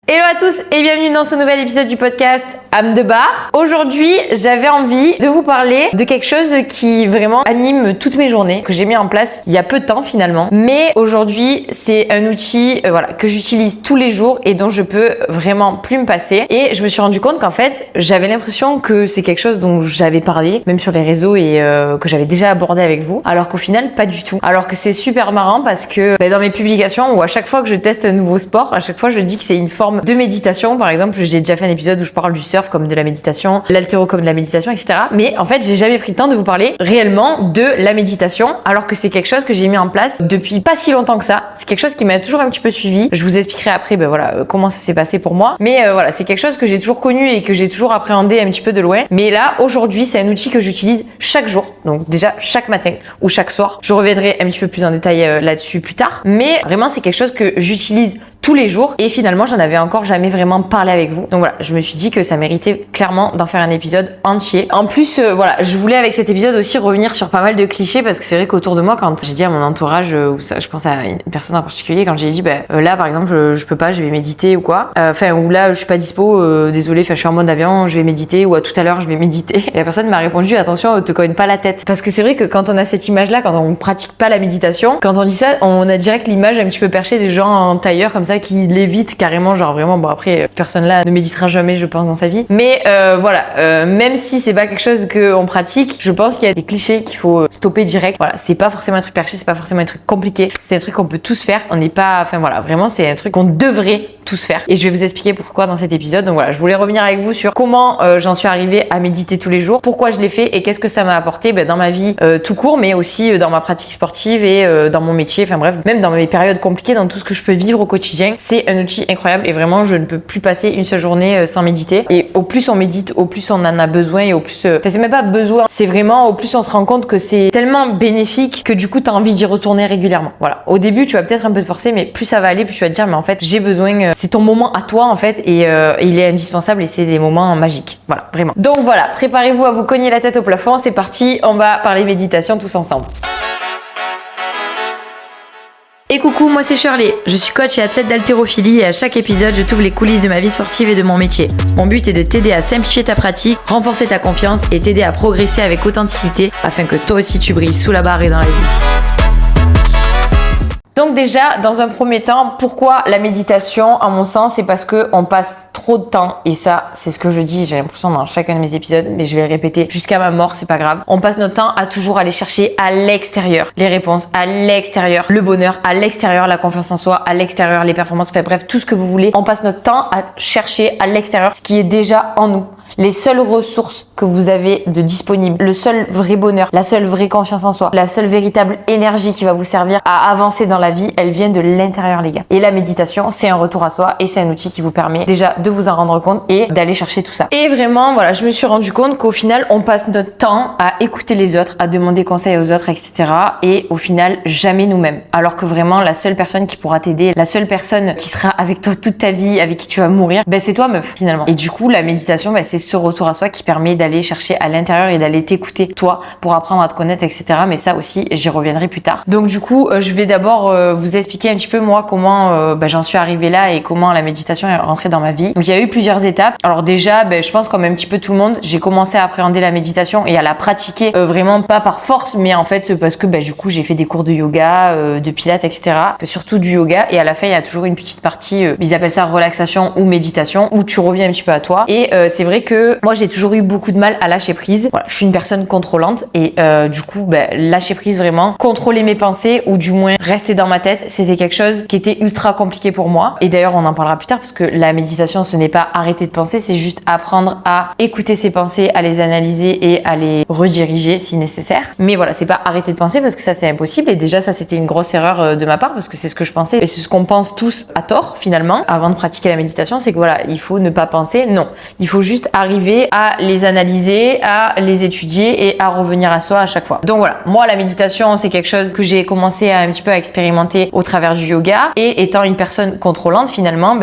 Hello à tous et bienvenue dans ce nouvel épisode du podcast Âme de Bar. Aujourd'hui, j'avais envie de vous parler de quelque chose qui vraiment anime toutes mes journées, que j'ai mis en place il y a peu de temps finalement. Mais aujourd'hui, c'est un outil que j'utilise tous les jours et dont je peux vraiment plus me passer. Et je me suis rendu compte qu'en fait, j'avais l'impression que c'est quelque chose dont j'avais parlé, même sur les réseaux et que j'avais déjà abordé avec vous, alors qu'au final, pas du tout. Alors que c'est super marrant parce que dans mes publications ou à chaque fois que je teste un nouveau sport, à chaque fois je dis que c'est une forme de méditation. Par exemple, j'ai déjà fait un épisode où je parle du surf comme de la méditation, l'haltéro comme de la méditation, etc. Mais en fait, j'ai jamais pris le temps de vous parler réellement de la méditation, alors que c'est quelque chose que j'ai mis en place depuis pas si longtemps que ça. C'est quelque chose qui m'a toujours un petit peu suivi. Je vous expliquerai après, comment ça s'est passé pour moi. Mais c'est quelque chose que j'ai toujours connu et que j'ai toujours appréhendé un petit peu de loin. Mais là, aujourd'hui, c'est un outil que j'utilise chaque jour. Donc déjà chaque matin ou chaque soir. Je reviendrai un petit peu plus en détail là-dessus plus tard. Mais vraiment, c'est quelque chose que j'utilise tous les jours et finalement j'en avais encore jamais vraiment parlé avec vous. Donc voilà, je me suis dit que ça méritait clairement d'en faire un épisode entier. En plus, je voulais avec cet épisode aussi revenir sur pas mal de clichés parce que c'est vrai qu'autour de moi, quand j'ai dit à mon entourage, je pense à une personne en particulier, quand j'ai dit là par exemple je peux pas, je vais méditer ou quoi, ou là je suis pas dispo, désolé, je suis en mode avion, je vais méditer, ou à tout à l'heure je vais méditer. Et la personne m'a répondu attention, te cogne pas la tête. Parce que c'est vrai que quand on a cette image là, quand on pratique pas la méditation, quand on dit ça, on a direct l'image un petit peu perchée des gens en tailleur comme ça qui l'évitent carrément, genre vraiment, après cette personne-là ne méditera jamais, je pense, dans sa vie. Mais même si c'est pas quelque chose qu'on pratique, je pense qu'il y a des clichés qu'il faut stopper direct. Voilà, c'est pas forcément un truc perché, c'est pas forcément un truc compliqué, c'est un truc qu'on peut tous faire. On n'est pas, vraiment, c'est un truc qu'on devrait tous faire. Et je vais vous expliquer pourquoi dans cet épisode. Donc voilà, je voulais revenir avec vous sur comment j'en suis arrivée à méditer tous les jours, pourquoi je l'ai fait et qu'est-ce que ça m'a apporté dans ma vie tout court, mais aussi dans ma pratique sportive et dans mon métier. Même dans mes périodes compliquées, dans tout ce que je peux vivre au quotidien. C'est un outil incroyable et vraiment je ne peux plus passer une seule journée sans méditer. Et au plus on médite, au plus on en a besoin et au plus c'est même pas besoin, c'est vraiment au plus on se rend compte que c'est tellement bénéfique que du coup tu as envie d'y retourner régulièrement. Voilà. Au début tu vas peut-être un peu te forcer, mais plus ça va aller, plus tu vas te dire mais en fait j'ai besoin, c'est ton moment à toi en fait et il est indispensable et c'est des moments magiques. Voilà, vraiment. Donc voilà, préparez-vous à vous cogner la tête au plafond, c'est parti, on va parler méditation tous ensemble. Et coucou, moi c'est Shirley, je suis coach et athlète d'haltérophilie et à chaque épisode je t'ouvre les coulisses de ma vie sportive et de mon métier. Mon but est de t'aider à simplifier ta pratique, renforcer ta confiance et t'aider à progresser avec authenticité afin que toi aussi tu brilles sous la barre et dans la vie. Donc déjà, dans un premier temps, pourquoi la méditation, à mon sens, c'est parce que on passe trop de temps, et ça, c'est ce que je dis, j'ai l'impression dans chacun de mes épisodes, mais je vais le répéter jusqu'à ma mort, c'est pas grave. On passe notre temps à toujours aller chercher à l'extérieur les réponses, à l'extérieur le bonheur, à l'extérieur la confiance en soi, à l'extérieur les performances, bref, tout ce que vous voulez. On passe notre temps à chercher à l'extérieur ce qui est déjà en nous. Les seules ressources que vous avez de disponibles, le seul vrai bonheur, la seule vraie confiance en soi, la seule véritable énergie qui va vous servir à avancer dans la vie, elle vient de l'intérieur, les gars. Et la méditation, c'est un retour à soi et c'est un outil qui vous permet déjà de vous en rendre compte et d'aller chercher tout ça. Et vraiment, je me suis rendu compte qu'au final, on passe notre temps à écouter les autres, à demander conseil aux autres, etc. Et au final, jamais nous-mêmes. Alors que vraiment, la seule personne qui pourra t'aider, la seule personne qui sera avec toi toute ta vie, avec qui tu vas mourir, c'est toi, meuf, finalement. Et du coup, la méditation, c'est ce retour à soi qui permet d'aller chercher à l'intérieur et d'aller t'écouter toi pour apprendre à te connaître, etc. Mais ça aussi, j'y reviendrai plus tard. Donc du coup, je vais d'abord vous expliquer un petit peu moi comment j'en suis arrivée là et comment la méditation est rentrée dans ma vie. Donc il y a eu plusieurs étapes. Alors déjà, je pense comme un petit peu tout le monde, j'ai commencé à appréhender la méditation et à la pratiquer vraiment pas par force, mais en fait parce que du coup j'ai fait des cours de yoga, de pilates, etc. Surtout du yoga, et à la fin il y a toujours une petite partie, ils appellent ça relaxation ou méditation, où tu reviens un petit peu à toi. Et c'est vrai que moi j'ai toujours eu beaucoup de mal à lâcher prise. Voilà, je suis une personne contrôlante et du coup lâcher prise, vraiment contrôler mes pensées ou du moins rester dans ma tête, c'était quelque chose qui était ultra compliqué pour moi. Et d'ailleurs on en parlera plus tard parce que la méditation ce n'est pas arrêter de penser, c'est juste apprendre à écouter ses pensées, à les analyser et à les rediriger si nécessaire. Mais voilà, c'est pas arrêter de penser parce que ça c'est impossible, et déjà ça c'était une grosse erreur de ma part parce que c'est ce que je pensais et c'est ce qu'on pense tous à tort finalement avant de pratiquer la méditation, c'est que il faut ne pas penser. Non, il faut juste arriver à les analyser, à les étudier et à revenir à soi à chaque fois. Donc voilà, moi la méditation c'est quelque chose que j'ai commencé à un petit peu à expérimenter expérimenté au travers du yoga. Et étant une personne contrôlante finalement,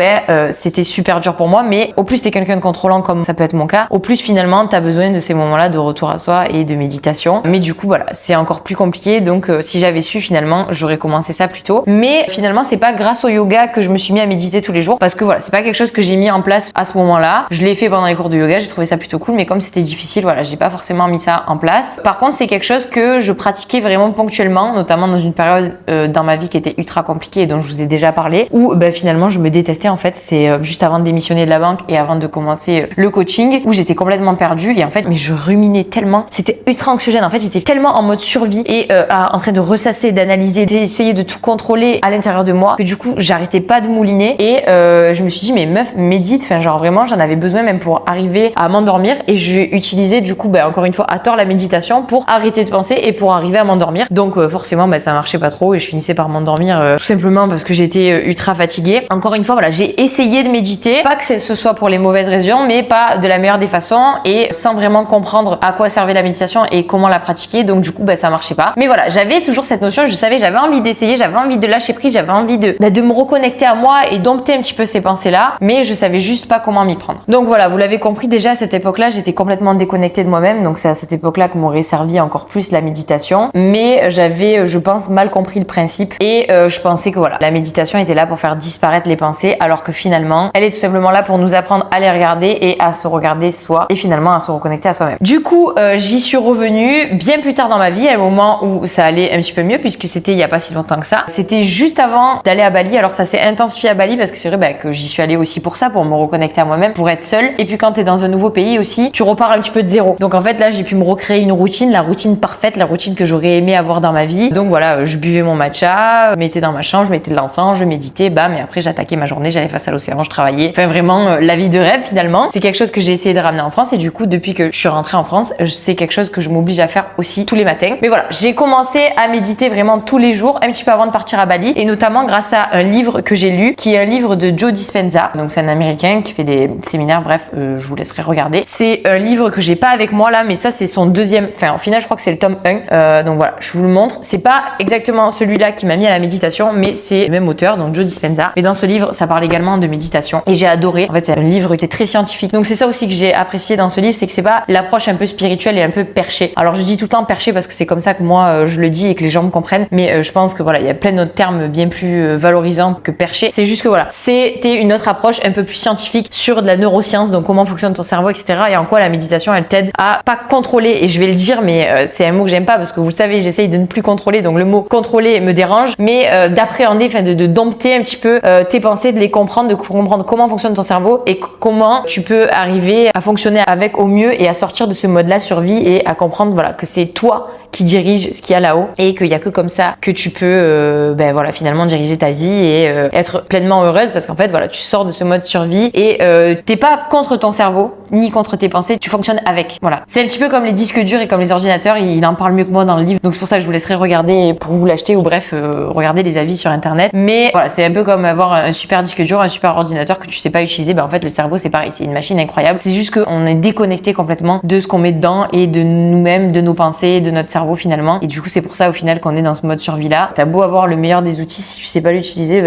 c'était super dur pour moi. Mais au plus t'es quelqu'un de contrôlant comme ça peut être mon cas, au plus finalement t'as besoin de ces moments-là de retour à soi et de méditation. Mais du coup voilà, c'est encore plus compliqué. Donc si j'avais su finalement, j'aurais commencé ça plus tôt. Mais finalement c'est pas grâce au yoga que je me suis mis à méditer tous les jours, parce que voilà, c'est pas quelque chose que j'ai mis en place à ce moment-là. Je l'ai fait pendant les cours de yoga, j'ai trouvé ça plutôt cool, mais comme c'était difficile, voilà, j'ai pas forcément mis ça en place. Par contre, c'est quelque chose que je pratiquais vraiment ponctuellement, notamment dans une période dans ma vie qui était ultra compliquée et dont je vous ai déjà parlé, où finalement je me détestais en fait. C'est juste avant de démissionner de la banque et avant de commencer le coaching, où j'étais complètement perdue et en fait, mais je ruminais tellement, c'était ultra anxiogène. En fait, j'étais tellement en mode survie et en train de ressasser, d'analyser, d'essayer de tout contrôler à l'intérieur de moi que du coup, j'arrêtais pas de mouliner et je me suis dit mais meuf, médite, enfin genre vraiment j'en avais besoin même pour arriver à m'endormir et j'ai utilisé du coup encore une fois à tort la méditation pour arrêter de penser et pour arriver à m'endormir. Donc forcément ça marchait pas trop et je finissais par m'endormir tout simplement parce que j'étais ultra fatiguée. Encore une fois voilà, j'ai essayé de méditer, pas que ce soit pour les mauvaises raisons, mais pas de la meilleure des façons et sans vraiment comprendre à quoi servait la méditation et comment la pratiquer. Donc du coup ça marchait pas. Mais voilà, j'avais toujours cette notion, je savais, j'avais envie d'essayer, j'avais envie de lâcher prise, j'avais envie de me reconnecter à moi et dompter un petit peu ces pensées-là, mais je savais juste pas comment m'y prendre. Donc voilà, vous l'avez compris déjà à cette époque-là, j'étais complètement déconnectée de moi-même, donc c'est à cette époque-là que m'aurait servi encore plus la méditation, mais j'avais, je pense, mal compris le principe et je pensais que voilà, la méditation était là pour faire disparaître les pensées, alors que finalement, elle est tout simplement là pour nous apprendre à les regarder et à se regarder soi et finalement à se reconnecter à soi-même. Du coup, j'y suis revenue bien plus tard dans ma vie, à un moment où ça allait un petit peu mieux, puisque c'était il y a pas si longtemps que ça. C'était juste avant d'aller à Bali. Alors ça s'est intensifié à Bali parce que c'est vrai que j'y suis allée aussi pour ça, pour me reconnecter à moi-même, pour être seule. Et puis quand t'es dans un nouveau pays aussi, tu repars un petit peu de zéro. Donc en fait là, j'ai pu me recréer une routine, la routine parfaite, la routine que j'aurais aimé avoir dans ma vie. Donc voilà, je buvais mon matcha, je mettais dans ma chambre, je mettais de l'encens, je méditais, bam, et après j'attaquais ma journée, j'allais face à l'océan, je travaillais. Enfin vraiment la vie de rêve finalement. C'est quelque chose que j'ai essayé de ramener en France et du coup depuis que je suis rentrée en France, c'est quelque chose que je m'oblige à faire aussi tous les matins. Mais voilà, j'ai commencé à méditer vraiment tous les jours, un petit peu avant de partir à Bali, et notamment grâce à un livre que j'ai lu, qui est un livre de Joe Dispenza. Donc c'est un Américain qui fait des séminaires, bref, je vous laisserai regarder. C'est un livre que j'ai pas avec moi là, mais ça c'est son deuxième, enfin au final je crois que c'est le tome 1. Donc voilà, je vous le montre. C'est pas exactement celui-là qui m'a mis à la méditation, mais c'est le même auteur, donc Joe Dispenza. Mais dans ce livre, ça parle également de méditation et j'ai adoré. En fait, c'est un livre qui est très scientifique. Donc c'est ça aussi que j'ai apprécié dans ce livre, c'est que c'est pas l'approche un peu spirituelle et un peu perchée. Alors je dis tout le temps perché parce que c'est comme ça que moi je le dis et que les gens me comprennent, mais je pense que voilà, il y a plein d'autres termes bien plus valorisants que perché. C'est juste que voilà, c'était une autre approche un peu plus scientifique sur de la neuroscience, donc comment fonctionne ton cerveau, etc. Et en quoi la méditation elle t'aide à pas contrôler, et je vais le dire, mais c'est un mot que j'aime pas parce que vous le savez, j'essaye de ne plus contrôler, donc le mot contrôler me dérange, mais d'appréhender, enfin de dompter un petit peu tes pensées, de les comprendre, de comprendre comment fonctionne ton cerveau et comment tu peux arriver à fonctionner avec au mieux et à sortir de ce mode-là survie et à comprendre voilà que c'est toi qui dirige ce qu'il y a là-haut et qu'il y a que comme ça que tu peux voilà finalement diriger ta vie et être pleinement heureuse, parce qu'en fait voilà, tu sors de ce mode survie et t'es pas contre ton cerveau ni contre tes pensées, tu fonctionnes avec. Voilà, c'est un petit peu comme les disques durs et comme les ordinateurs, il en parle mieux que moi dans le livre, donc c'est pour ça que je vous laisserai regarder pour vous l'acheter, ou bref regarder les avis sur internet. Mais voilà, c'est un peu comme avoir un super disque dur, un super ordinateur que tu sais pas utiliser. En fait le cerveau c'est pareil, c'est une machine incroyable, c'est juste qu'on est déconnecté complètement de ce qu'on met dedans et de nous-mêmes, de nos pensées, de notre cerveau finalement, et du coup c'est pour ça au final qu'on est dans ce mode survie là. T'as beau avoir le meilleur des outils, si tu sais pas l'utiliser,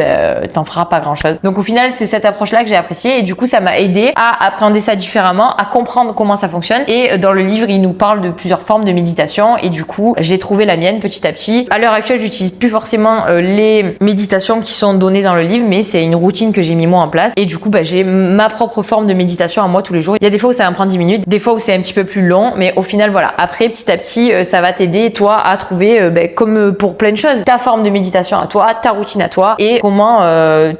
t'en feras pas grand chose. Donc au final c'est cette approche là que j'ai appréciée et du coup ça m'a aidé à appréhender ça différemment, à comprendre comment ça fonctionne. Et dans le livre il nous parle de plusieurs formes de méditation et du coup j'ai trouvé la mienne petit à petit. À l'heure actuelle j'utilise plus forcément les méditations qui sont données dans le livre, mais c'est une routine que j'ai mis moi en place et du coup j'ai ma propre forme de méditation à moi tous les jours. Il y a des fois où ça me prend 10 minutes, des fois où c'est un petit peu plus long, mais au final voilà, après petit à petit ça va t'aider toi à trouver comme pour plein de choses ta forme de méditation à toi, ta routine à toi et comment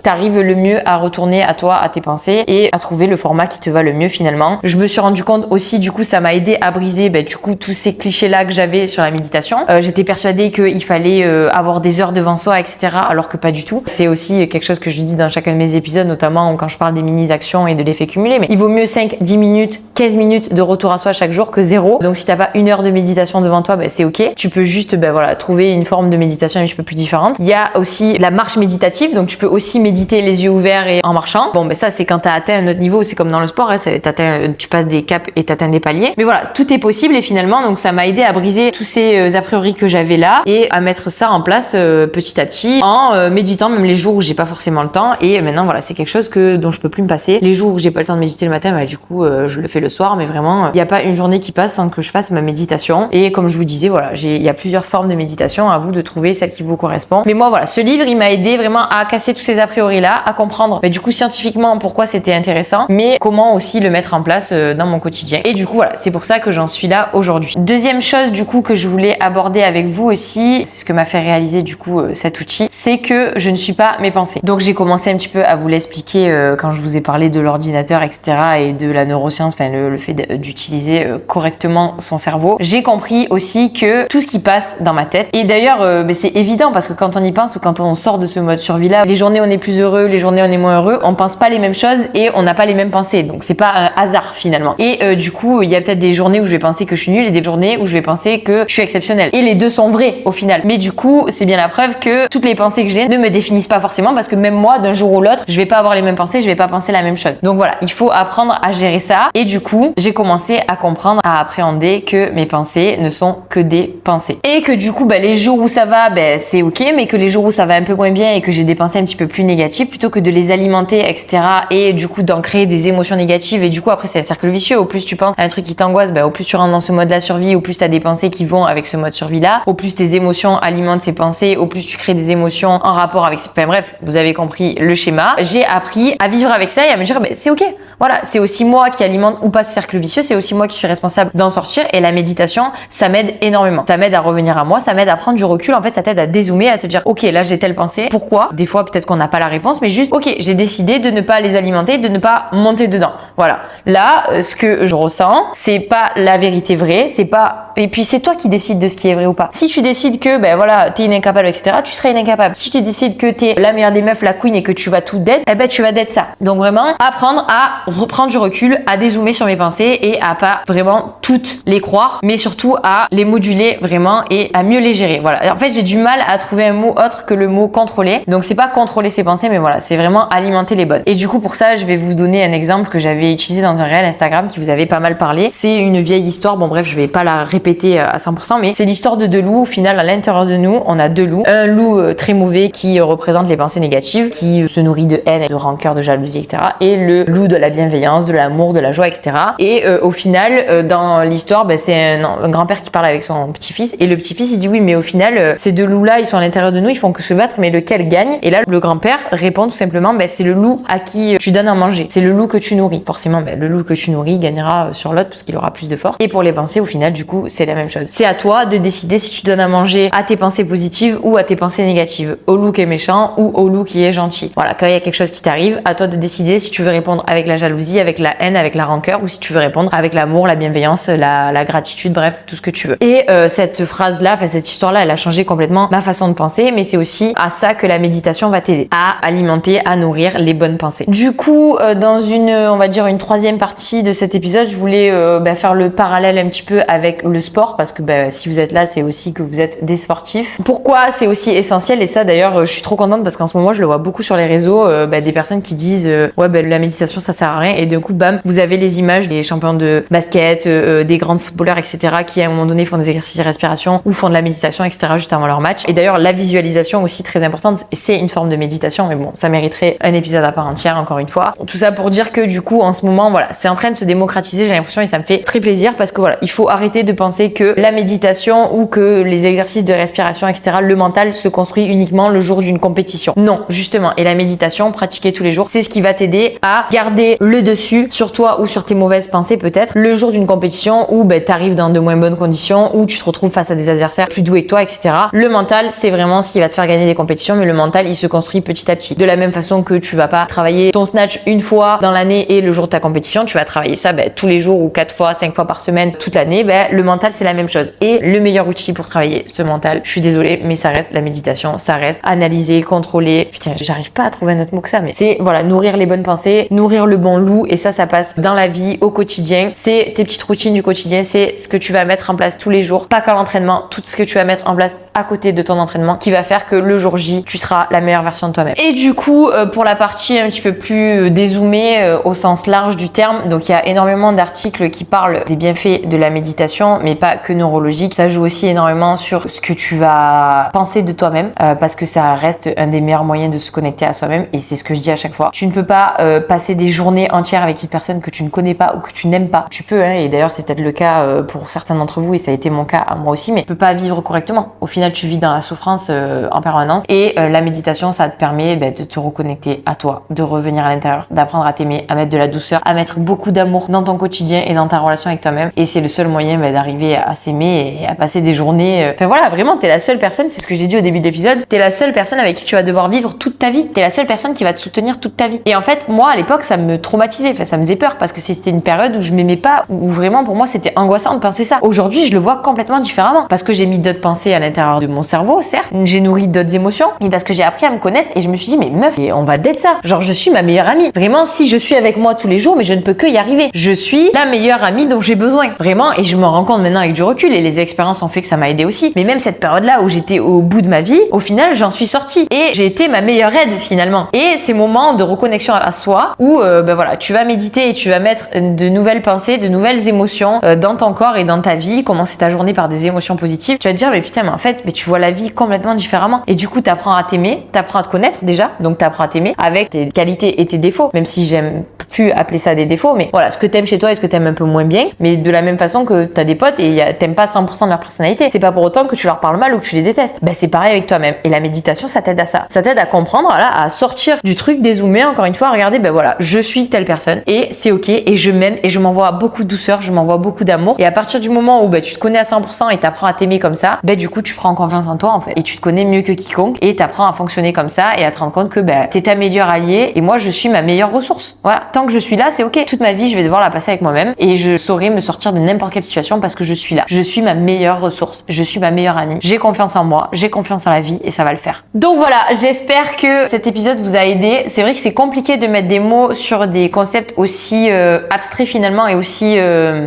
t'arrives le mieux à retourner à toi, à tes pensées et à trouver le format qui te va le mieux finalement. Je me suis rendu compte aussi, du coup ça m'a aidé à briser du coup tous ces clichés là que j'avais sur la méditation. J'étais persuadée qu'il fallait avoir des heures devant soi, etc., alors que pas du tout. C'est aussi quelque chose que je dis dans chacun de mes épisodes, notamment quand je parle des mini-actions et de l'effet cumulé, mais il vaut mieux 5, 10 minutes, 15 minutes de retour à soi chaque jour que 0. Donc si t'as pas une heure de méditation devant toi, c'est ok. Tu peux juste voilà, trouver une forme de méditation un petit peu plus différente. Il y a aussi la marche méditative, donc tu peux aussi méditer les yeux ouverts et en marchant. Ça c'est quand t'as atteint un autre niveau, c'est comme dans le sport, t'as atteint tu passes des caps et t'atteins des paliers. Mais voilà, tout est possible et finalement, donc ça m'a aidé à briser tous ces a priori que j'avais là et à mettre ça en place petit à petit en méditant même les jours où j'ai pas forcément le temps. Et maintenant, voilà, c'est quelque chose dont je peux plus me passer. Les jours où j'ai pas le temps de méditer le matin, bah, du coup, je le fais le soir. Mais vraiment, il n'y a pas une journée qui passe sans que je fasse ma méditation. Et comme je vous disais, voilà, il y a plusieurs formes de méditation. À vous de trouver celle qui vous correspond. Mais moi, voilà, ce livre, il m'a aidé vraiment à casser tous ces a priori là, à comprendre, mais du coup, scientifiquement, pourquoi c'était intéressant, mais comment aussi le mettre en place dans mon quotidien. Et du coup, voilà, c'est pour ça que j'en suis là aujourd'hui. Deuxième chose, du coup, que je voulais aborder avec vous aussi, c'est ce que m'a fait réaliser, du coup, cet outil, c'est que je ne suis pas mes pensées. Donc, j'ai commencé un petit peu à vous l'expliquer quand je vous ai parlé de l'ordinateur, etc. et de la neuroscience, enfin, le fait d'utiliser correctement son cerveau. J'ai compris aussi que tout ce qui passe dans ma tête, et d'ailleurs, c'est évident parce que quand on y pense ou quand on sort de ce mode survie là, les journées on est plus heureux, les journées on est moins heureux, on pense pas les mêmes choses et on n'a pas les mêmes pensées. Donc c'est pas un hasard finalement. Et du coup, il y a peut-être des journées où je vais penser que je suis nulle et des journées où je vais penser que je suis exceptionnelle. Et les deux sont vrais au final. Mais du coup, c'est bien la preuve que toutes les pensées que j'ai ne me définissent pas forcément parce que même moi, d'un jour ou l'autre, je vais pas avoir les mêmes pensées, je vais pas penser la même chose. Donc voilà, il faut apprendre à gérer ça. Et du coup, j'ai commencé à comprendre, à appréhender que mes pensées ne sont que des pensées. Et que du coup, les jours où ça va, c'est ok, mais que les jours où ça va un peu moins bien et que j'ai des pensées un petit peu plus négatives, plutôt que de les alimenter, etc. et du coup d'en créer des émotions négatives et du coup après c'est un cercle vicieux. Au plus tu penses à un truc qui t'angoisse, au plus tu rentres dans ce mode la survie, au plus t'as des pensées qui vont avec ce mode survie là, au plus tes émotions alimentent ces pensées, au plus tu crées des émotions en rapport avec... Enfin bref, vous avez compris le schéma. J'ai appris à vivre avec ça et à me dire c'est ok. Voilà, c'est aussi moi qui alimente ou pas ce cercle vicieux, c'est aussi moi qui suis responsable d'en sortir et la méditation, ça m'aide énormément. Ça m'aide à revenir à moi, ça m'aide à prendre du recul. En fait, ça t'aide à dézoomer, à te dire ok, là j'ai telle pensée. Pourquoi? Des fois peut-être qu'on n'a pas la réponse, mais juste ok, j'ai décidé de ne pas les alimenter, de ne pas monter dedans. Voilà. Là, ce que je ressens, c'est pas la vérité vraie, c'est pas... Et puis c'est toi qui décides de ce qui est vrai ou pas. Si tu décides que voilà, t'es une incapable, etc., tu seras une incapable. Si tu décides que t'es la meilleure des meufs, la queen et que tu vas tout dead, tu vas dead ça. Donc vraiment, apprendre à reprendre du recul, à dézoomer sur mes pensées et à pas vraiment toutes les croire, mais surtout à les moduler vraiment et à mieux les gérer. Voilà. En fait, j'ai du mal à trouver un mot autre que le mot contrôler. Donc c'est pas contrôler ses pensées, mais voilà, c'est vraiment alimenter les bonnes. Et du coup, pour ça, je vais vous donner un exemple que j'avais utilisé dans un réel Instagram qui vous avait pas mal parlé. C'est une vieille histoire. Bon bref, je vais pas la répéter à 100%, mais c'est l'histoire de deux loups. Au final, à l'intérieur de nous, on a deux loups. Un loup très mauvais qui représente les pensées négatives, qui se nourrit de haine, de rancœur, de jalousie, etc. Et le loup de la bienveillance, de l'amour, de la joie, etc. Et au final, dans l'histoire, c'est un grand-père qui parle avec son petit-fils. Et le petit-fils, il dit oui, mais au final, ces deux loups-là, ils sont à l'intérieur de nous, ils font que se battre, mais lequel gagne? Et là, le grand-père répond tout simplement, c'est le loup à qui tu donnes à manger. C'est le loup que tu nourris. Forcément, le loup que tu nourris gagnera sur l'autre parce qu'il aura plus de force. Et pour les pensées, au final, du coup, c'est la même chose. C'est à toi de décider si tu donnes à manger à tes pensées positives ou à tes pensées négatives. Au loup qui est méchant ou au loup qui est gentil. Voilà, quand il y a quelque chose qui t'arrive, à toi de décider si tu veux répondre avec la jalousie, avec la haine, avec la rancœur ou si tu veux répondre avec l'amour, la bienveillance, la gratitude, bref, tout ce que tu veux. Et cette phrase-là, cette histoire-là, elle a changé complètement ma façon de penser, mais c'est aussi à ça que la méditation va t'aider, à alimenter, à nourrir les bonnes pensées. Du coup, dans on va dire une troisième partie de cet épisode, je voulais faire le parallèle un petit peu avec le sport, parce que si vous êtes là, c'est aussi que vous êtes des sportifs. Pourquoi c'est aussi essentiel? Et ça, d'ailleurs, je suis trop contente parce qu'en ce moment, je le vois beaucoup sur les réseaux, des personnes qui disent la méditation, ça sert à rien. Et d'un coup, bam, vous avez les images des champions de basket, des grands footballeurs, etc., qui à un moment donné font des exercices de respiration ou font de la méditation, etc., juste avant leur match. Et d'ailleurs, la visualisation aussi très importante, c'est une forme de méditation, mais bon, ça mériterait un épisode à part entière, encore une fois. Tout ça pour dire que du coup, en ce moment, voilà, c'est en train de se démocratiser, j'ai l'impression, et ça me fait très plaisir parce que voilà, il faut arrêter de penser que la méditation ou que les exercices de respiration, etc., le mental se construit uniquement le jour d'une compétition. Non, justement. Et la méditation, pratiquer tous les jours, c'est ce qui va t'aider à garder le dessus sur toi ou sur tes mauvaises pensées peut-être le jour d'une compétition où t'arrives dans de moins bonnes conditions, où tu te retrouves face à des adversaires plus doués que toi, etc. Le mental, c'est vraiment ce qui va te faire gagner des compétitions, mais le mental, il se construit petit à petit. De la même façon que tu vas pas travailler ton snatch une fois dans l'année et le jour de ta compétition, tu vas travailler ça tous les jours ou 4 fois, 5 fois par semaine toute l'année. Le mental, c'est la même chose. Et le meilleur outil pour travailler ce mental, je suis désolée, mais ça reste la méditation, ça reste analyser, contrôler. Putain, j'arrive pas à trouver un autre mot que ça, mais c'est voilà, nourrir les bonnes pensées, nourrir le bon loup, et ça passe dans la vie, au quotidien. C'est tes petites routines du quotidien, c'est ce que tu vas mettre en place tous les jours, pas qu'à l'entraînement, tout ce que tu vas mettre en place à côté de ton entraînement qui va faire que le jour J, tu seras la meilleure version de toi-même. Et du coup, pour la partie un petit peu plus dézoomée au sens large du terme. Donc il y a énormément d'articles qui parlent des bienfaits de la méditation, mais pas que neurologique. Ça joue aussi énormément sur ce que tu vas penser de toi-même, parce que ça reste un des meilleurs moyens de se connecter à soi-même, et c'est ce que je dis à chaque fois. Tu ne peux pas passer des journées entières avec une personne que tu ne connais pas ou que tu n'aimes pas. Tu peux, hein, et d'ailleurs c'est peut-être le cas pour certains d'entre vous, et ça a été mon cas à moi aussi, mais tu peux pas vivre correctement. Au final, tu vis dans la souffrance en permanence, et la méditation, ça te permet de te reconnecter à toi, de revenir à l'intérieur, d'apprendre à t'aimer, à mettre de la douceur, à mettre beaucoup d'amour dans ton quotidien et dans ta relation avec toi-même. Et c'est le seul moyen d'arriver à s'aimer et à passer des journées. Enfin voilà, vraiment, t'es la seule personne, c'est ce que j'ai dit au début de l'épisode, t'es la seule personne avec qui tu vas devoir vivre toute ta vie. T'es la seule personne qui va te soutenir toute ta vie. Et en fait, moi, à l'époque, ça me traumatisait, enfin, ça me faisait peur parce que c'était une période où je m'aimais pas, où vraiment pour moi c'était angoissant de penser ça. Aujourd'hui, je le vois complètement différemment parce que j'ai mis d'autres pensées à l'intérieur de mon cerveau, certes, j'ai nourri d'autres émotions, mais parce que j'ai appris à me connaître et je me suis dit, mais meuf, on va d'être ça. Genre, je suis ma meilleure amie. Vraiment, si je suis avec moi tous les jours, mais je ne peux que y arriver. Je suis la meilleure amie dont j'ai besoin. Vraiment, et je me rends compte maintenant avec du recul, et les expériences ont fait que ça m'a aidé aussi. Mais même cette période-là où j'étais au bout de ma vie, au final, j'en suis sortie et j'ai été ma meilleure aide finalement. Et ces moments de reconnexion à soi où voilà, tu vas méditer et tu vas mettre de nouvelles pensées, de nouvelles émotions dans ton corps et dans ta vie, commencer ta journée par des émotions positives, tu vas te dire mais putain, mais en fait, mais tu vois la vie complètement différemment. Et du coup, t'apprends à t'aimer, t'apprends à te connaître déjà, donc t'apprends à t'aimer avec tes qualités et tes défauts, même si j'aime plus appeler ça des défauts, mais voilà, ce que t'aimes chez toi et ce que t'aimes un peu moins bien, mais de la même façon que t'as des potes et t'aimes pas 100% de leur personnalité. C'est pas pour autant que tu leur parles mal ou que tu les détestes. C'est pareil avec toi-même. Et la méditation, ça t'aide à ça. Ça t'aide à comprendre, voilà, à sortir du truc, dézoomer, encore une fois, à regarder, voilà, je suis telle personne et c'est ok et je m'aime et je m'envoie beaucoup de douceur, je m'envoie beaucoup d'amour. Et à partir du moment où tu te connais à 100% et t'apprends à t'aimer comme ça, du coup, tu prends confiance en toi en fait et tu te connais mieux que quiconque et t'apprends à fonctionner comme ça et à te rendre compte que t'es ta meilleure alliée et moi, je suis ma meilleure ressource. Voilà, tant que je suis là, c'est ok. Toute ma vie, je vais devoir la passer avec moi-même et je saurai me sortir de n'importe quelle situation parce que je suis là. Je suis ma meilleure ressource. Je suis ma meilleure amie. J'ai confiance en moi, j'ai confiance en la vie et ça va le faire. Donc voilà, j'espère que cet épisode vous a aidé. C'est vrai que c'est compliqué de mettre des mots sur des concepts aussi abstraits finalement et aussi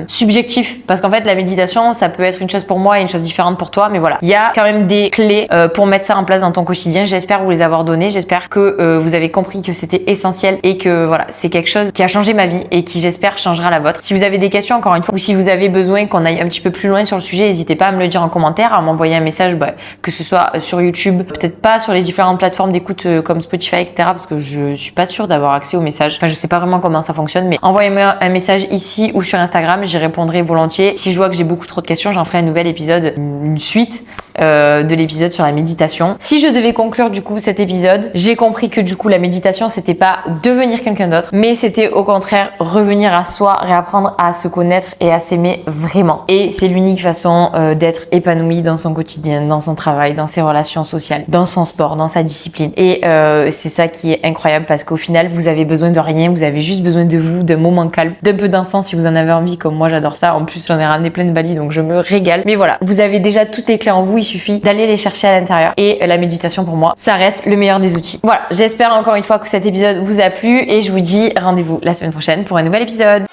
subjectifs parce qu'en fait, la méditation, ça peut être une chose pour moi et une chose différente pour toi, mais voilà. Il y a quand même des clés pour mettre ça en place dans ton quotidien. J'espère vous les avoir données. J'espère que vous avez compris que c'était essentiel et que voilà, c'est quelque chose qui a changé ma vie et qui j'espère changera la vôtre. Si vous avez des questions encore une fois ou si vous avez besoin qu'on aille un petit peu plus loin sur le sujet, n'hésitez pas à me le dire en commentaire, à m'envoyer un message, que ce soit sur YouTube, peut-être pas sur les différentes plateformes d'écoute comme Spotify, etc. parce que je suis pas sûre d'avoir accès aux messages. Enfin, je sais pas vraiment comment ça fonctionne, mais envoyez-moi un message ici ou sur Instagram, j'y répondrai volontiers. Si je vois que j'ai beaucoup trop de questions, j'en ferai un nouvel épisode, une suite de l'épisode sur la méditation. Si je devais conclure du coup cet épisode, j'ai compris que du coup la méditation c'était pas devenir quelqu'un d'autre, mais c'était au contraire revenir à soi, réapprendre à se connaître et à s'aimer vraiment. Et c'est l'unique façon d'être épanoui dans son quotidien, dans son travail, dans ses relations sociales, dans son sport, dans sa discipline. Et c'est ça qui est incroyable parce qu'au final vous avez besoin de rien, vous avez juste besoin de vous, d'un moment calme, d'un peu d'encens si vous en avez envie, comme moi j'adore ça. En plus j'en ai ramené plein de Bali donc je me régale. Mais voilà, vous avez déjà toutes les clés en vous, il suffit d'aller les chercher à l'intérieur. Et la méditation pour moi, ça reste le meilleur des outils. Voilà, j'espère encore une fois que cet épisode vous a plu et je vous dis rendez-vous la semaine prochaine pour un nouvel épisode.